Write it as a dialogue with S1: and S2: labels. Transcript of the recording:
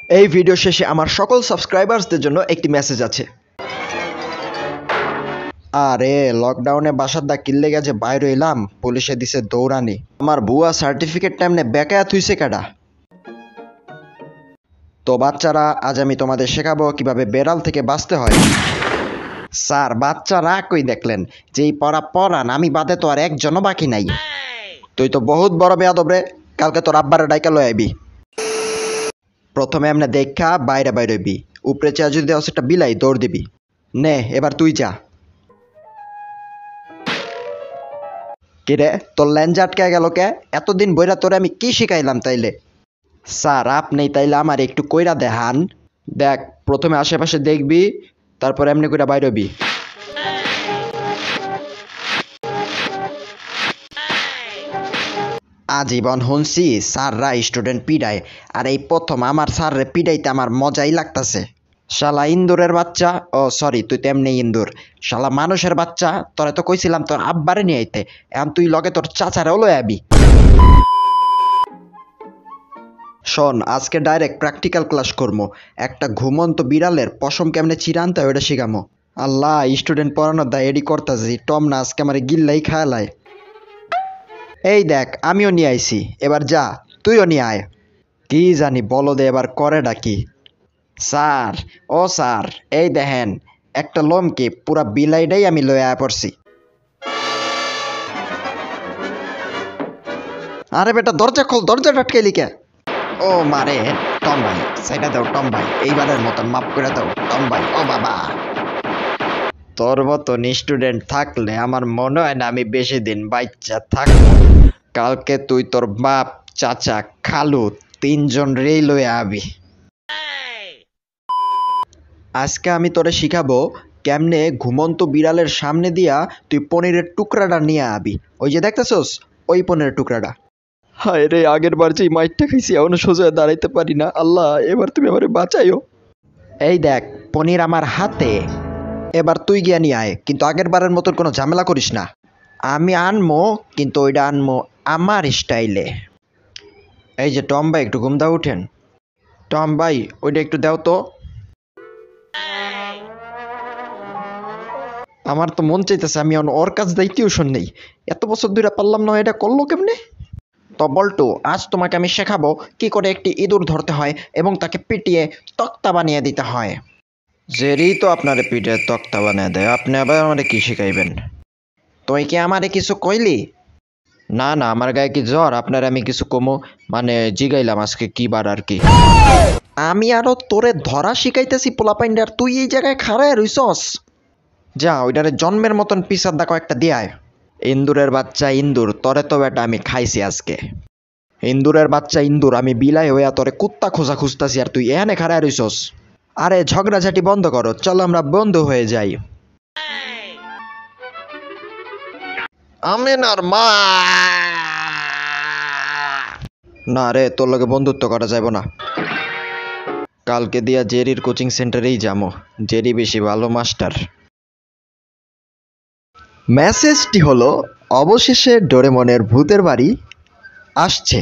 S1: এই ভিডিও শেষে আমার সকল সাবস্ক্রাইবার্সদের জন্য একটি মেসেজ আছে। আরে লকডাউনে বাসার দা কিল্লে গেছে বাইরে এলাম, পুলিশে দিছে দৌড়ানি। আমার বুয়া সার্টিফিকেট টাইমনে বেকায়া থুইছে কেডা? তো বাচ্চারা, আজ আমি তোমাদের শেখাবো কিভাবে বেড়াল থেকে বাঁচতে হয়। স্যার, বাচ্চারা কই দেখলেন? যেই পড়া পড়ান আমি বাদে তো আর একজনও বাকি নাই। তুই তো বহুত বড় বেয়াদব রে, কালকে তোর আব্বারে ডাইকা লই আইবি। প্রথমে এমনি দেখা বাইরে বাইরবি, উপরে চেয়ে যদি দেওয়া একটা বিলাই দৌড় দিবি। নে এবার তুই যা। কিরে তোর ল্যাঞ্জা আটকে গেল কে? এতদিন বইরা তোরে আমি কি শিখাইলাম তাইলে? স্যার আপনি তাইলে আমার একটু কইরা দেখান। দেখ, প্রথমে আশেপাশে দেখবি, তারপর এমনি কইরা বাইরবি। আজীবন শুনছি স্যাররা স্টুডেন্ট পিডায়, আর এই প্রথম আমার স্যাররে পিডাইতে আমার মজাই লাগতাছে। শালা ইন্দুরের বাচ্চা, ও সরি তুই তেমনি ইন্দুর। শালা মানুষের বাচ্চা, তোরে তো কইছিলাম তোর আব্বারে নিয়ে আইতে, এখন তুই লগে তোর চাচারেও লই আবি। শোন, আজকে ডাইরেক্ট প্র্যাকটিক্যাল ক্লাস করবো। একটা ঘুমন্ত বিড়ালের পশম কেমনে চিরানতে ওইটা শিখামো। আল্লাহ, স্টুডেন্ট পড়ানোর দা এডি করতাছি, টম না আজকে আমার গিল্লাই খায়ালায়। এই দেখ আমিও নিয়ে আইছি, এবার যা তুইও নিয়ে আয়। কি জানি বলো দে এবার করে ডাকি। স্যার, ও স্যার, এই দেখেন একটা লোমকে পুরা বিলাইটাই আমি লয়ে আয়া পড়ছি। আরে বেটা দরজা খোল, দরজা আটকাইলি কে? ও মারে, টম ভাই সেটা দাও, টম ভাই এইবারের মতন মাফ করে দাও টম ভাই। ও বাবা, তোর মতন স্টুডেন্ট থাকলে আমার মনে হয় না আমি বেশি দিন বাচ্চা থাকবো। কালকে তুই তোর বাপ, চাচা, খালু তিনজন রেই লয়ে আবি। আজকে আমি তোরে শিখাবো কেমনে ঘুমন্ত বিড়ালের সামনে দিয়া তুই পনিরের টুকরাটা নিয়ে আবি। ওই যে দেখতেছস ওই পনিরের টুকরাটা। হায় রে, আগের বার যেই মাইটটা খাইছি এখনো সোজা দাঁড়াইতে পারি না। আল্লাহ, এবার তুমি আমারে বাঁচাইও। এই দেখ পনির আমার হাতে, এবার তুই গিয়া নিয়ে আয়, কিন্তু আগের বারের মতন কোনো ঝামেলা করিস না। আমি আনমো, কিন্তু ওইটা আনমো আমার স্টাইলে। এই যে টম ভাই, একটু ঘুম দাও উঠেন। টম ভাই ওইটা একটু দাও তো। আমার তো মন চাইতেছে আমি ওর কাছ দিয়ে টিউশন নেই। এত বছর ধরে পারলাম না, এটা করলো কেমনে? তো বল্টু, আজ তোমাকে আমি শেখাবো কি করে একটি ইঁদুর ধরতে হয় এবং তাকে পিটিয়ে তক্তা বানিয়ে দিতে হয়। জেরি তো আপনারে পিঠে তক্তা বানিয়ে দেয়, আপনি আবার আমারে কি শিখাইবেন? তুই কি আমারে কিছু কইলি? না না, আমার গায়ে কি জ্বর আপনার আমি কিছু কমো? মানে জিগাইলাম আজকে কি বার আর কি। আমি আরো তোরে ধরা শিখাইতেছি পোলাপাইন্ডার, তুই এই জায়গায় খাড়ায় রইছস। যা ওইটারে জন্মের মতন পিসার দা কয়েকটা দিয়ায়। ইন্দুরের বাচ্চা ইন্দুর, তরে তো বেটা আমি খাইছি আজকে। ইন্দুরের বাচ্চা ইন্দুর, আমি বিলাই হইয়া তোরে কুত্তা খোঁজা খুঁজতাছি আর তুই এখানে খাড়ায় রইছস। আরে ঝগড়াঝাটি বন্ধ করো, চলো আমরা বন্ধু হয়ে যাই। আমিনার মা। না রে, তোর লগে বন্ধুত্ব করা যাবে না। কালকে দিয়া জেরির কোচিং সেন্টারেই যাবো, জেরি বেশি ভালো মাস্টার। মেসেজটি হলো, অবশেষে ডোরেমনের ভূতের বাড়ি আসছে।